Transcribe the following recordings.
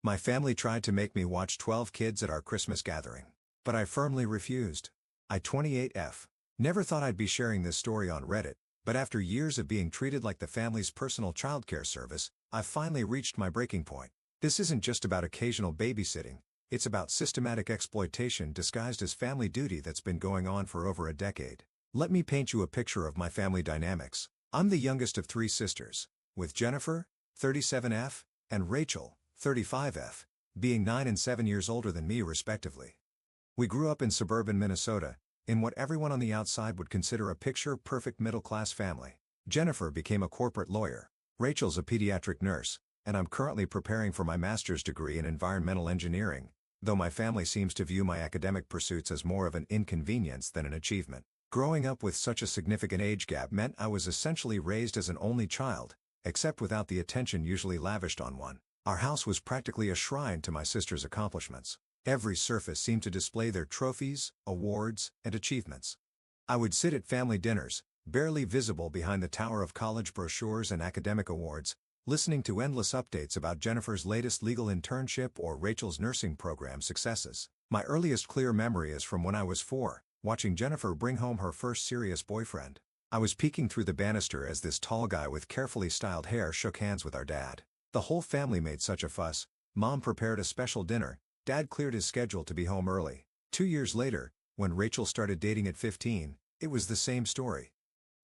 My family tried to make me watch 12 Kids at our Christmas gathering. But I firmly refused. I 28F. Never thought I'd be sharing this story on Reddit, but after years of being treated like the family's personal childcare service, I've finally reached my breaking point. This isn't just about occasional babysitting, it's about systematic exploitation disguised as family duty that's been going on for over a decade. Let me paint you a picture of my family dynamics. I'm the youngest of 3 sisters, with Jennifer, 37F, and Rachel, 35F, being 9 and 7 years older than me respectively. We grew up in suburban Minnesota, in what everyone on the outside would consider a picture-perfect middle-class family. Jennifer became a corporate lawyer, Rachel's a pediatric nurse, and I'm currently preparing for my master's degree in environmental engineering, though my family seems to view my academic pursuits as more of an inconvenience than an achievement. Growing up with such a significant age gap meant I was essentially raised as an only child, except without the attention usually lavished on one. Our house was practically a shrine to my sister's accomplishments. Every surface seemed to display their trophies, awards, and achievements. I would sit at family dinners, barely visible behind the tower of college brochures and academic awards, listening to endless updates about Jennifer's latest legal internship or Rachel's nursing program successes. My earliest clear memory is from when I was 4, watching Jennifer bring home her first serious boyfriend. I was peeking through the banister as this tall guy with carefully styled hair shook hands with our dad. The whole family made such a fuss. Mom prepared a special dinner, Dad cleared his schedule to be home early. 2 years later, when Rachel started dating at 15, it was the same story.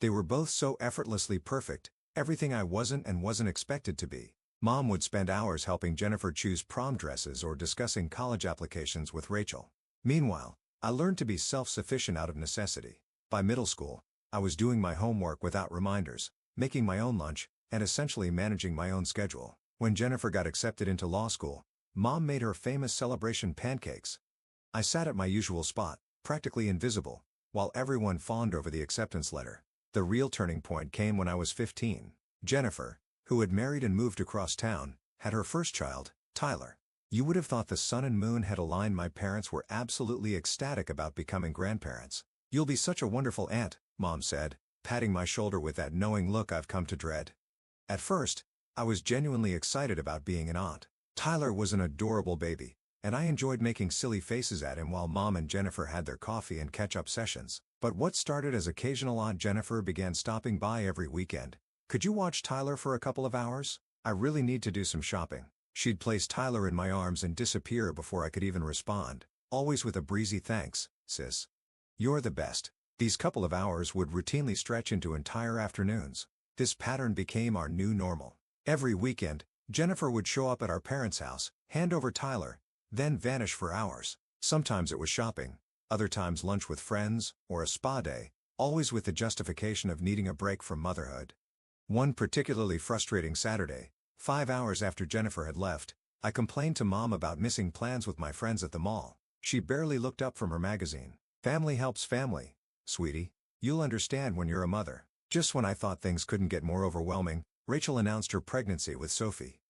They were both so effortlessly perfect, everything I wasn't and wasn't expected to be. Mom would spend hours helping Jennifer choose prom dresses or discussing college applications with Rachel. Meanwhile, I learned to be self-sufficient out of necessity. By middle school, I was doing my homework without reminders, making my own lunch, and essentially managing my own schedule. When Jennifer got accepted into law school, Mom made her famous celebration pancakes. I sat at my usual spot, practically invisible, while everyone fawned over the acceptance letter. The real turning point came when I was 15. Jennifer, who had married and moved across town, had her first child, Tyler. You would have thought the sun and moon had aligned. My parents were absolutely ecstatic about becoming grandparents. "You'll be such a wonderful aunt," Mom said, patting my shoulder with that knowing look I've come to dread. At first, I was genuinely excited about being an aunt. Tyler was an adorable baby, and I enjoyed making silly faces at him while Mom and Jennifer had their coffee and catch-up sessions. But what started as occasional Aunt Jennifer began stopping by every weekend. "Could you watch Tyler for a couple of hours? I really need to do some shopping." She'd place Tyler in my arms and disappear before I could even respond, always with a breezy "Thanks, sis. You're the best." These couple of hours would routinely stretch into entire afternoons. This pattern became our new normal. Every weekend, Jennifer would show up at our parents' house, hand over Tyler, then vanish for hours. Sometimes it was shopping, other times lunch with friends, or a spa day, always with the justification of needing a break from motherhood. One particularly frustrating Saturday, 5 hours after Jennifer had left, I complained to Mom about missing plans with my friends at the mall. She barely looked up from her magazine. "Family helps family, sweetie. You'll understand when you're a mother." Just when I thought things couldn't get more overwhelming, Rachel announced her pregnancy with Sophie.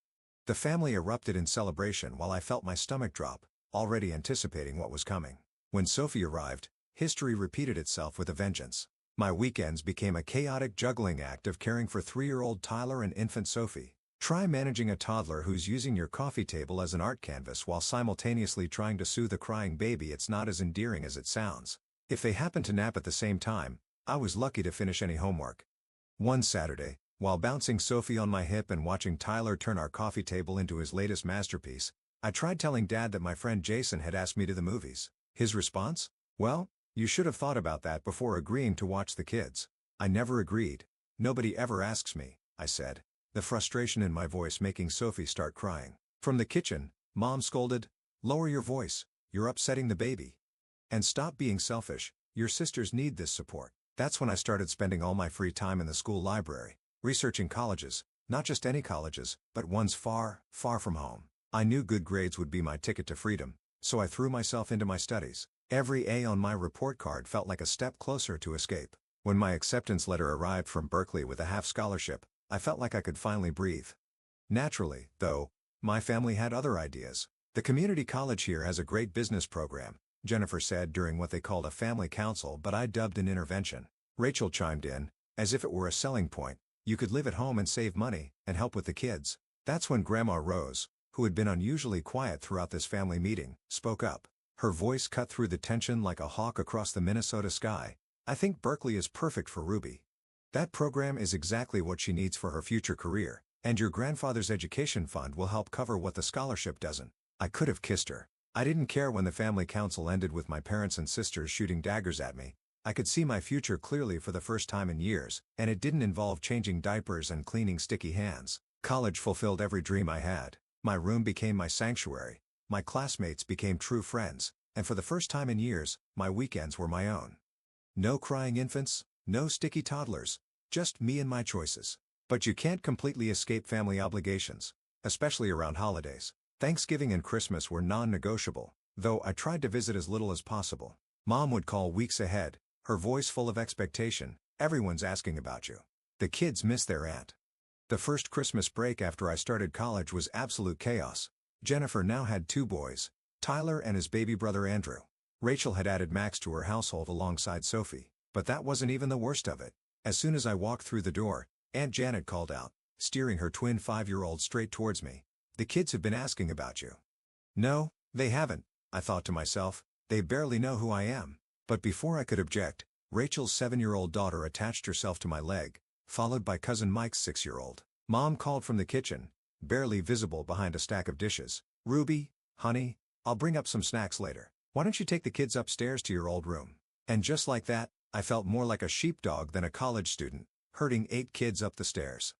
The family erupted in celebration while I felt my stomach drop, already anticipating what was coming. When Sophie arrived, history repeated itself with a vengeance. My weekends became a chaotic juggling act of caring for 3-year-old Tyler and infant Sophie. Try managing a toddler who's using your coffee table as an art canvas while simultaneously trying to soothe a crying baby. It's not as endearing as it sounds. If they happened to nap at the same time, I was lucky to finish any homework. One Saturday, while bouncing Sophie on my hip and watching Tyler turn our coffee table into his latest masterpiece, I tried telling Dad that my friend Jason had asked me to the movies. His response? "Well, you should have thought about that before agreeing to watch the kids." I never agreed. "Nobody ever asks me," I said, the frustration in my voice making Sophie start crying. From the kitchen, Mom scolded, "Lower your voice, you're upsetting the baby. And stop being selfish, your sisters need this support." That's when I started spending all my free time in the school library, researching colleges, not just any colleges, but ones far, far from home. I knew good grades would be my ticket to freedom, so I threw myself into my studies. Every A on my report card felt like a step closer to escape. When my acceptance letter arrived from Berkeley with a half scholarship, I felt like I could finally breathe. Naturally, though, my family had other ideas. "The community college here has a great business program," Jennifer said during what they called a family council but I dubbed an intervention. Rachel chimed in, as if it were a selling point. "You could live at home and save money, and help with the kids." That's when Grandma rose, who had been unusually quiet throughout this family meeting, spoke up. Her voice cut through the tension like a hawk across the Minnesota sky. "I think Berkeley is perfect for Ruby. That program is exactly what she needs for her future career, and your grandfather's education fund will help cover what the scholarship doesn't." I could have kissed her. I didn't care when the family council ended with my parents and sisters shooting daggers at me. I could see my future clearly for the first time in years, and it didn't involve changing diapers and cleaning sticky hands. College fulfilled every dream I had. My room became my sanctuary. My classmates became true friends, and for the first time in years, my weekends were my own. No crying infants, no sticky toddlers, just me and my choices. But you can't completely escape family obligations, especially around holidays. Thanksgiving and Christmas were non-negotiable, though I tried to visit as little as possible. Mom would call weeks ahead, her voice full of expectation. "Everyone's asking about you. The kids miss their aunt." The first Christmas break after I started college was absolute chaos. Jennifer now had 2 boys, Tyler and his baby brother Andrew. Rachel had added Max to her household alongside Sophie, but that wasn't even the worst of it. As soon as I walked through the door, Aunt Janet called out, steering her twin 5-year-old straight towards me. "The kids have been asking about you." No, they haven't, I thought to myself. They barely know who I am. But before I could object, Rachel's 7-year-old daughter attached herself to my leg, followed by cousin Mike's 6-year-old. Mom called from the kitchen, barely visible behind a stack of dishes. "Ruby, honey, I'll bring up some snacks later. Why don't you take the kids upstairs to your old room?" And just like that, I felt more like a sheepdog than a college student, herding 8 kids up the stairs.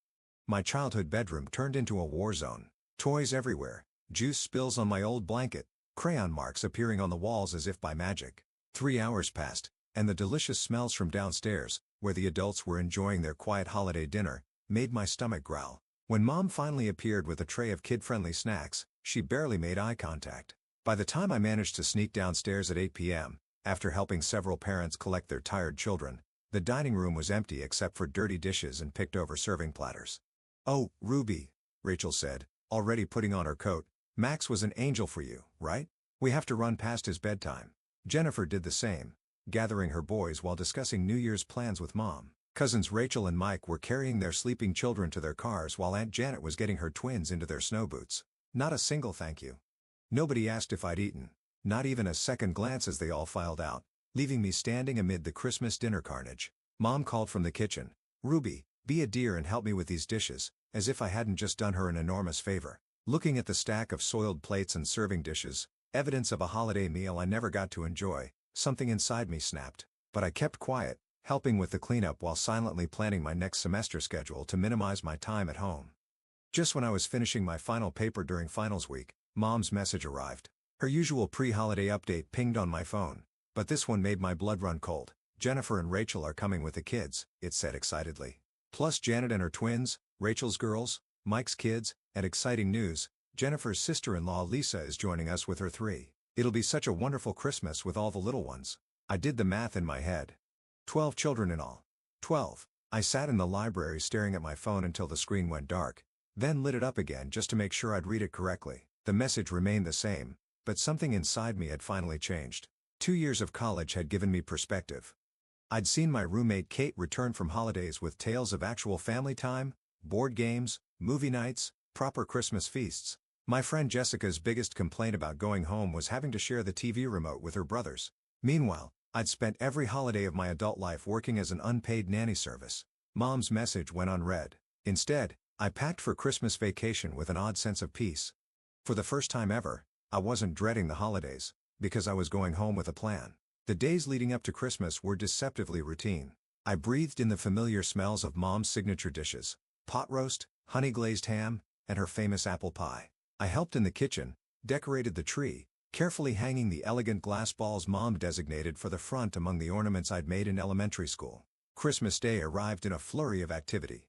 My childhood bedroom turned into a war zone. Toys everywhere, juice spills on my old blanket, crayon marks appearing on the walls as if by magic. 3 hours passed, and the delicious smells from downstairs, where the adults were enjoying their quiet holiday dinner, made my stomach growl. When Mom finally appeared with a tray of kid-friendly snacks, she barely made eye contact. By the time I managed to sneak downstairs at 8 p.m., after helping several parents collect their tired children, the dining room was empty except for dirty dishes and picked-over serving platters. "Oh, Ruby," Rachel said, already putting on her coat, "Max was an angel for you, right? We have to run past his bedtime." Jennifer did the same, gathering her boys while discussing New Year's plans with Mom. Cousins Rachel and Mike were carrying their sleeping children to their cars while Aunt Janet was getting her twins into their snow boots. Not a single thank you. Nobody asked if I'd eaten. Not even a second glance as they all filed out, leaving me standing amid the Christmas dinner carnage. Mom called from the kitchen, "Ruby, be a dear and help me with these dishes," as if I hadn't just done her an enormous favor. Looking at the stack of soiled plates and serving dishes, evidence of a holiday meal I never got to enjoy, something inside me snapped. But I kept quiet, helping with the cleanup while silently planning my next semester schedule to minimize my time at home. Just when I was finishing my final paper during finals week, Mom's message arrived. Her usual pre-holiday update pinged on my phone, but this one made my blood run cold. "Jennifer and Rachel are coming with the kids," it said excitedly. "Plus Janet and her twins, Rachel's girls, Mike's kids, and exciting news, Jennifer's sister-in-law Lisa is joining us with her 3. It'll be such a wonderful Christmas with all the little ones." I did the math in my head. 12 children in all. 12. I sat in the library staring at my phone until the screen went dark, then lit it up again just to make sure I'd read it correctly. The message remained the same, but something inside me had finally changed. 2 years of college had given me perspective. I'd seen my roommate Kate return from holidays with tales of actual family time, board games, movie nights, proper Christmas feasts. My friend Jessica's biggest complaint about going home was having to share the TV remote with her brothers. Meanwhile, I'd spent every holiday of my adult life working as an unpaid nanny service. Mom's message went unread. Instead, I packed for Christmas vacation with an odd sense of peace. For the first time ever, I wasn't dreading the holidays, because I was going home with a plan. The days leading up to Christmas were deceptively routine. I breathed in the familiar smells of Mom's signature dishes: pot roast, honey-glazed ham, and her famous apple pie. I helped in the kitchen, decorated the tree, carefully hanging the elegant glass balls Mom designated for the front among the ornaments I'd made in elementary school. Christmas Day arrived in a flurry of activity.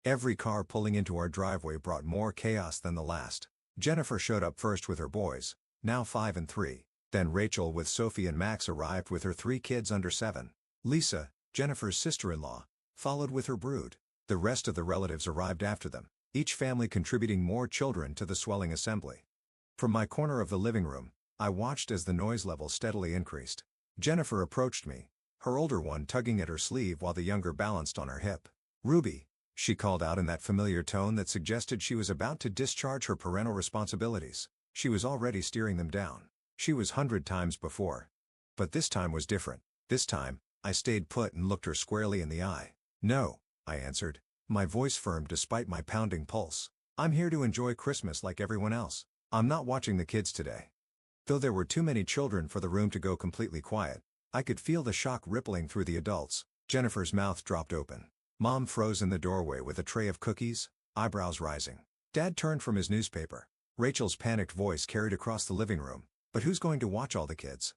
Every car pulling into our driveway brought more chaos than the last. Jennifer showed up first with her boys, now 5 and 3. Then Rachel with Sophie and Max arrived with her 3 kids under 7. Lisa, Jennifer's sister-in-law, followed with her brood. The rest of the relatives arrived after them, each family contributing more children to the swelling assembly. From my corner of the living room, I watched as the noise level steadily increased. Jennifer approached me, her older one tugging at her sleeve while the younger balanced on her hip. "Ruby, she called out in that familiar tone that suggested she was about to discharge her parental responsibilities. She was already steering them down. She was 100 times before. But this time was different. This time, I stayed put and looked her squarely in the eye. "No," I answered, my voice firm despite my pounding pulse. "I'm here to enjoy Christmas like everyone else. I'm not watching the kids today." Though there were too many children for the room to go completely quiet, I could feel the shock rippling through the adults. Jennifer's mouth dropped open. Mom froze in the doorway with a tray of cookies, eyebrows rising. Dad turned from his newspaper. Rachel's panicked voice carried across the living room. "But who's going to watch all the kids?"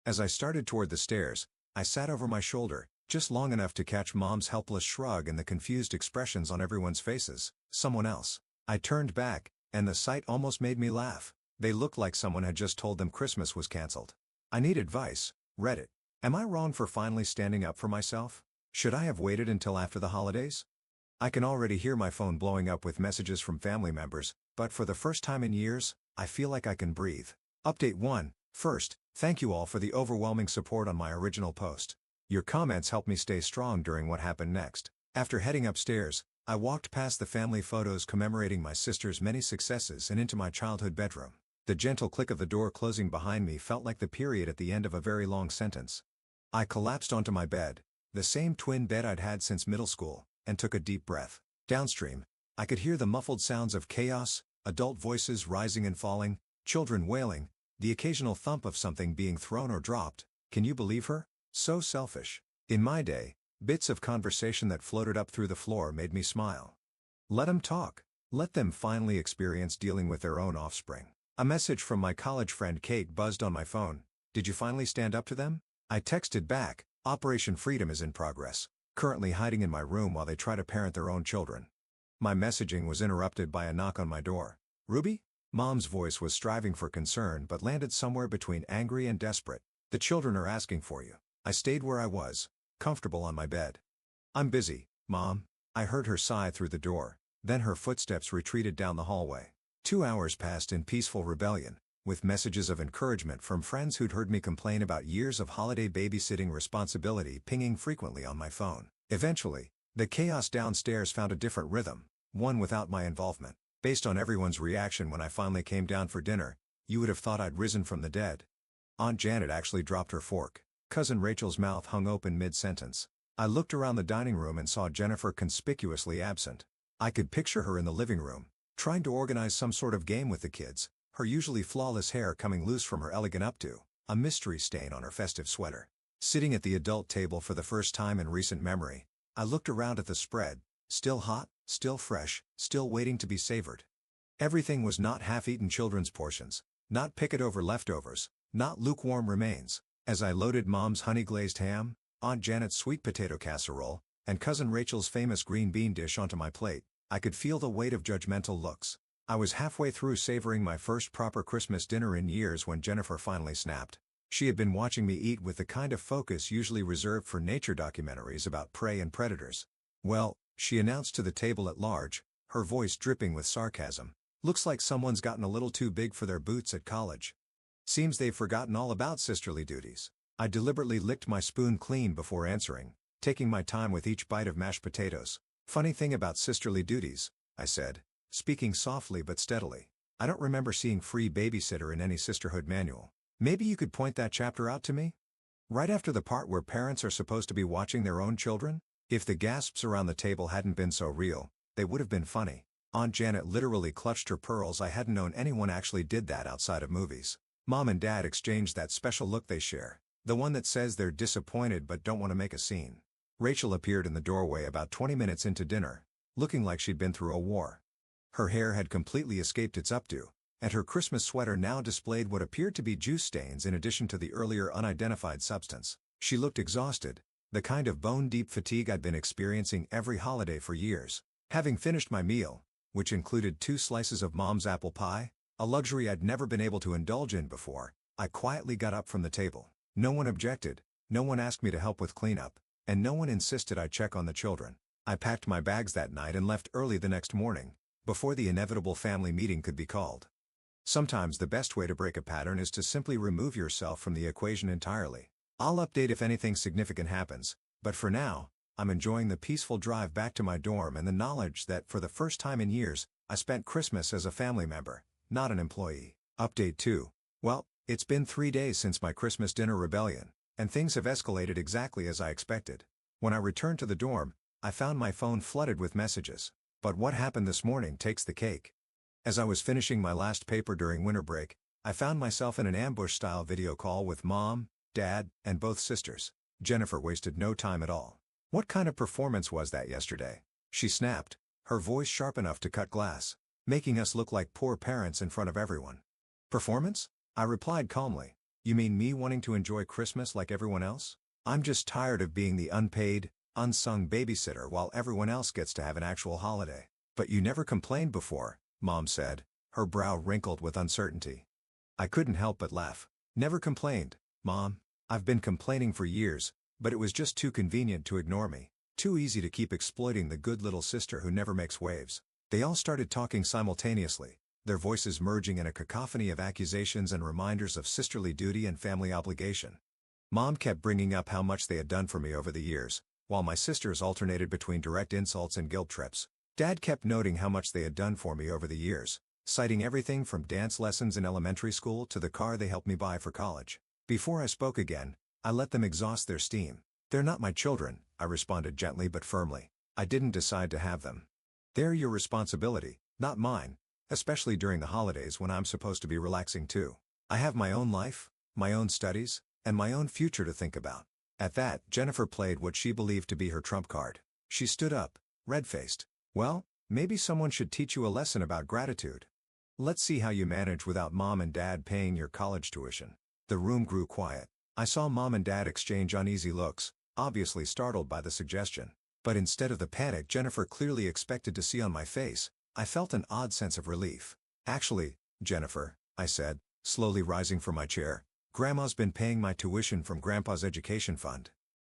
As I started toward the stairs, I sat over my shoulder, just long enough to catch Mom's helpless shrug and the confused expressions on everyone's faces. Someone else. I turned back, and the sight almost made me laugh. They looked like someone had just told them Christmas was canceled. "I need advice, Reddit. Am I wrong for finally standing up for myself? Should I have waited until after the holidays?" I can already hear my phone blowing up with messages from family members, but for the first time in years, I feel like I can breathe. Update 1. First, thank you all for the overwhelming support on my original post. Your comments helped me stay strong during what happened next. After heading upstairs, I walked past the family photos commemorating my sister's many successes and into my childhood bedroom. The gentle click of the door closing behind me felt like the period at the end of a very long sentence. I collapsed onto my bed, the same twin bed I'd had since middle school, and took a deep breath. Downstream, I could hear the muffled sounds of chaos, adult voices rising and falling, children wailing, the occasional thump of something being thrown or dropped. Can you believe her? So selfish. In my day, bits of conversation that floated up through the floor made me smile. Let them talk. Let them finally experience dealing with their own offspring. A message from my college friend Kate buzzed on my phone. "Did you finally stand up to them?" I texted back, "Operation Freedom is in progress. Currently hiding in my room while they try to parent their own children." My messaging was interrupted by a knock on my door. "Ruby?" Mom's voice was striving for concern but landed somewhere between angry and desperate. "The children are asking for you." I stayed where I was, comfortable on my bed. "I'm busy, Mom." I heard her sigh through the door, then her footsteps retreated down the hallway. 2 hours passed in peaceful rebellion, with messages of encouragement from friends who'd heard me complain about years of holiday babysitting responsibility pinging frequently on my phone. Eventually, the chaos downstairs found a different rhythm, one without my involvement. Based on everyone's reaction when I finally came down for dinner, you would have thought I'd risen from the dead. Aunt Janet actually dropped her fork. Cousin Rachel's mouth hung open mid-sentence. I looked around the dining room and saw Jennifer conspicuously absent. I could picture her in the living room, trying to organize some sort of game with the kids, her usually flawless hair coming loose from her elegant updo, a mystery stain on her festive sweater. Sitting at the adult table for the first time in recent memory, I looked around at the spread, still hot, still fresh, still waiting to be savored. Everything was not half-eaten children's portions, not picket-over leftovers, not lukewarm remains. As I loaded Mom's honey-glazed ham, Aunt Janet's sweet potato casserole, and Cousin Rachel's famous green bean dish onto my plate, I could feel the weight of judgmental looks. I was halfway through savoring my first proper Christmas dinner in years when Jennifer finally snapped. She had been watching me eat with the kind of focus usually reserved for nature documentaries about prey and predators. "Well," she announced to the table at large, her voice dripping with sarcasm, "looks like someone's gotten a little too big for their boots at college. Seems they've forgotten all about sisterly duties." I deliberately licked my spoon clean before answering, taking my time with each bite of mashed potatoes. "Funny thing about sisterly duties," I said, speaking softly but steadily. "I don't remember seeing free babysitter in any sisterhood manual. Maybe you could point that chapter out to me? Right after the part where parents are supposed to be watching their own children?" If the gasps around the table hadn't been so real, they would have been funny. Aunt Janet literally clutched her pearls. I hadn't known anyone actually did that outside of movies. Mom and Dad exchanged that special look they share, the one that says they're disappointed but don't want to make a scene. Rachel appeared in the doorway about 20 minutes into dinner, looking like she'd been through a war. Her hair had completely escaped its updo, and her Christmas sweater now displayed what appeared to be juice stains in addition to the earlier unidentified substance. She looked exhausted, the kind of bone-deep fatigue I'd been experiencing every holiday for years. Having finished my meal, which included 2 slices of Mom's apple pie, a luxury I'd never been able to indulge in before, I quietly got up from the table. No one objected, no one asked me to help with cleanup, and no one insisted I check on the children. I packed my bags that night and left early the next morning, before the inevitable family meeting could be called. Sometimes the best way to break a pattern is to simply remove yourself from the equation entirely. I'll update if anything significant happens, but for now, I'm enjoying the peaceful drive back to my dorm and the knowledge that for the first time in years, I spent Christmas as a family member, not an employee. Update 2. Well, it's been 3 days since my Christmas dinner rebellion, and things have escalated exactly as I expected. When I returned to the dorm, I found my phone flooded with messages. But what happened this morning takes the cake. As I was finishing my last paper during winter break, I found myself in an ambush-style video call with Mom, Dad, and both sisters. Jennifer wasted no time at all. "What kind of performance was that yesterday?" she snapped, her voice sharp enough to cut glass, making us look like poor parents in front of everyone. "Performance?" I replied calmly. "You mean me wanting to enjoy Christmas like everyone else? I'm just tired of being the unpaid, unsung babysitter while everyone else gets to have an actual holiday." "But you never complained before," Mom said, her brow wrinkled with uncertainty. I couldn't help but laugh. "Never complained, Mom. I've been complaining for years, but it was just too convenient to ignore me. Too easy to keep exploiting the good little sister who never makes waves." They all started talking simultaneously, their voices merging in a cacophony of accusations and reminders of sisterly duty and family obligation. Mom kept bringing up how much they had done for me over the years, while my sisters alternated between direct insults and guilt trips. Dad kept noting how much they had done for me over the years, citing everything from dance lessons in elementary school to the car they helped me buy for college. Before I spoke again, I let them exhaust their steam. "They're not my children," I responded gently but firmly. "I didn't decide to have them. They're your responsibility, not mine, especially during the holidays when I'm supposed to be relaxing too. I have my own life, my own studies, and my own future to think about." At that, Jennifer played what she believed to be her trump card. She stood up, red-faced. "Well, maybe someone should teach you a lesson about gratitude. Let's see how you manage without Mom and Dad paying your college tuition." The room grew quiet. I saw Mom and Dad exchange uneasy looks, obviously startled by the suggestion. But instead of the panic Jennifer clearly expected to see on my face, I felt an odd sense of relief. "Actually, Jennifer," I said, slowly rising from my chair, "Grandma's been paying my tuition from Grandpa's education fund.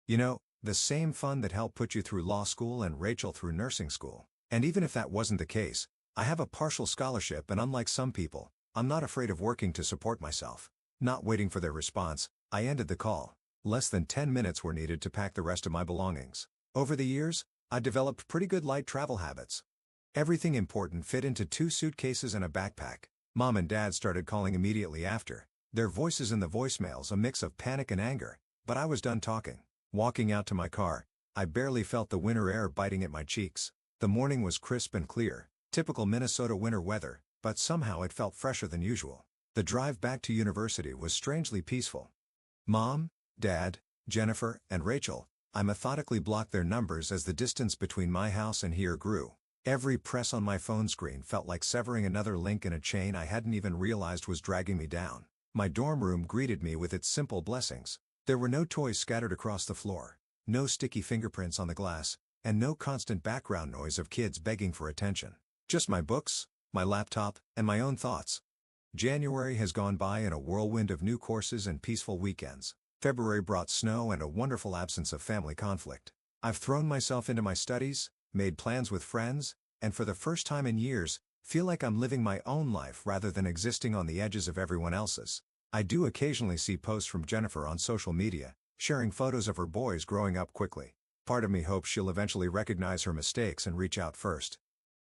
You know, the same fund that helped put you through law school and Rachel through nursing school. And even if that wasn't the case, I have a partial scholarship and unlike some people, I'm not afraid of working to support myself." Not waiting for their response, I ended the call. Less than 10 minutes were needed to pack the rest of my belongings. Over the years, I developed pretty good light travel habits. Everything important fit into 2 suitcases and a backpack. Mom and Dad started calling immediately after, their voices in the voicemails a mix of panic and anger, but I was done talking. Walking out to my car, I barely felt the winter air biting at my cheeks. The morning was crisp and clear, typical Minnesota winter weather, but somehow it felt fresher than usual. The drive back to university was strangely peaceful. Mom, Dad, Jennifer, and Rachel, I methodically blocked their numbers as the distance between my house and here grew. Every press on my phone screen felt like severing another link in a chain I hadn't even realized was dragging me down. My dorm room greeted me with its simple blessings. There were no toys scattered across the floor, no sticky fingerprints on the glass, and no constant background noise of kids begging for attention. Just my books, my laptop, and my own thoughts. January has gone by in a whirlwind of new courses and peaceful weekends. February brought snow and a wonderful absence of family conflict. I've thrown myself into my studies, made plans with friends, and for the first time in years, feel like I'm living my own life rather than existing on the edges of everyone else's. I do occasionally see posts from Jennifer on social media, sharing photos of her boys growing up quickly. Part of me hopes she'll eventually recognize her mistakes and reach out first.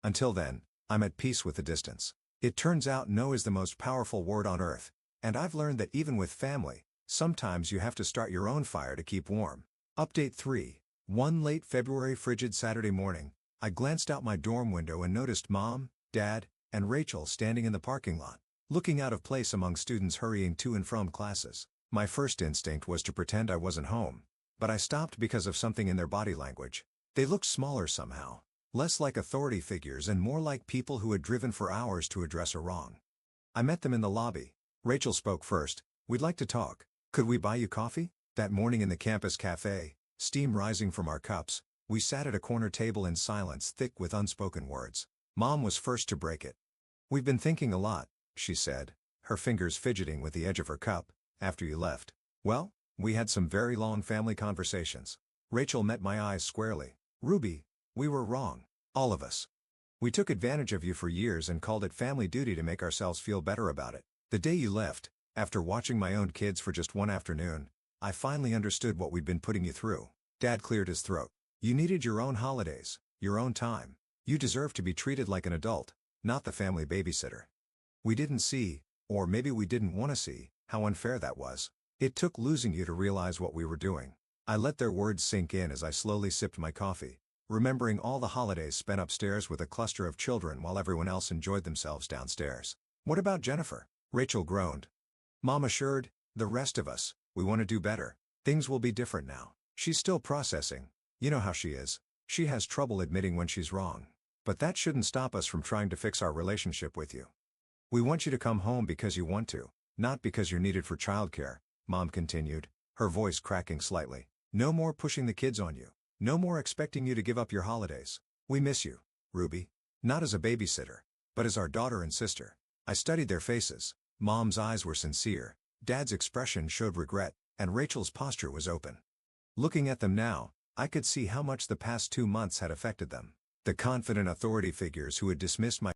Until then, I'm at peace with the distance. It turns out no is the most powerful word on earth, and I've learned that even with family, sometimes you have to start your own fire to keep warm. Update 3. One late February frigid Saturday morning, I glanced out my dorm window and noticed Mom, Dad, and Rachel standing in the parking lot, looking out of place among students hurrying to and from classes. My first instinct was to pretend I wasn't home, but I stopped because of something in their body language. They looked smaller somehow, less like authority figures and more like people who had driven for hours to address a wrong. I met them in the lobby. Rachel spoke first. "We'd like to talk. Could we buy you coffee?" That morning in the campus cafe, steam rising from our cups, we sat at a corner table in silence thick with unspoken words. Mom was first to break it. "We've been thinking a lot," she said, her fingers fidgeting with the edge of her cup, "after you left. Well, we had some very long family conversations." Rachel met my eyes squarely. "Ruby, we were wrong. All of us. We took advantage of you for years and called it family duty to make ourselves feel better about it. The day you left, after watching my own kids for just one afternoon, I finally understood what we'd been putting you through." Dad cleared his throat. You needed your own holidays, your own time. You deserved to be treated like an adult, not the family babysitter. We didn't see, or maybe we didn't want to see, how unfair that was. It took losing you to realize what we were doing. I let their words sink in as I slowly sipped my coffee, remembering all the holidays spent upstairs with a cluster of children while everyone else enjoyed themselves downstairs. What about Jennifer? Rachel groaned. Mom assured, the rest of us, we want to do better. Things will be different now. She's still processing. You know how she is. She has trouble admitting when she's wrong. But that shouldn't stop us from trying to fix our relationship with you. We want you to come home because you want to, not because you're needed for childcare, Mom continued, her voice cracking slightly. No more pushing the kids on you. No more expecting you to give up your holidays. We miss you, Ruby. Not as a babysitter, but as our daughter and sister. I studied their faces. Mom's eyes were sincere, Dad's expression showed regret, and Rachel's posture was open. Looking at them now, I could see how much the past 2 months had affected them. The confident authority figures who had dismissed my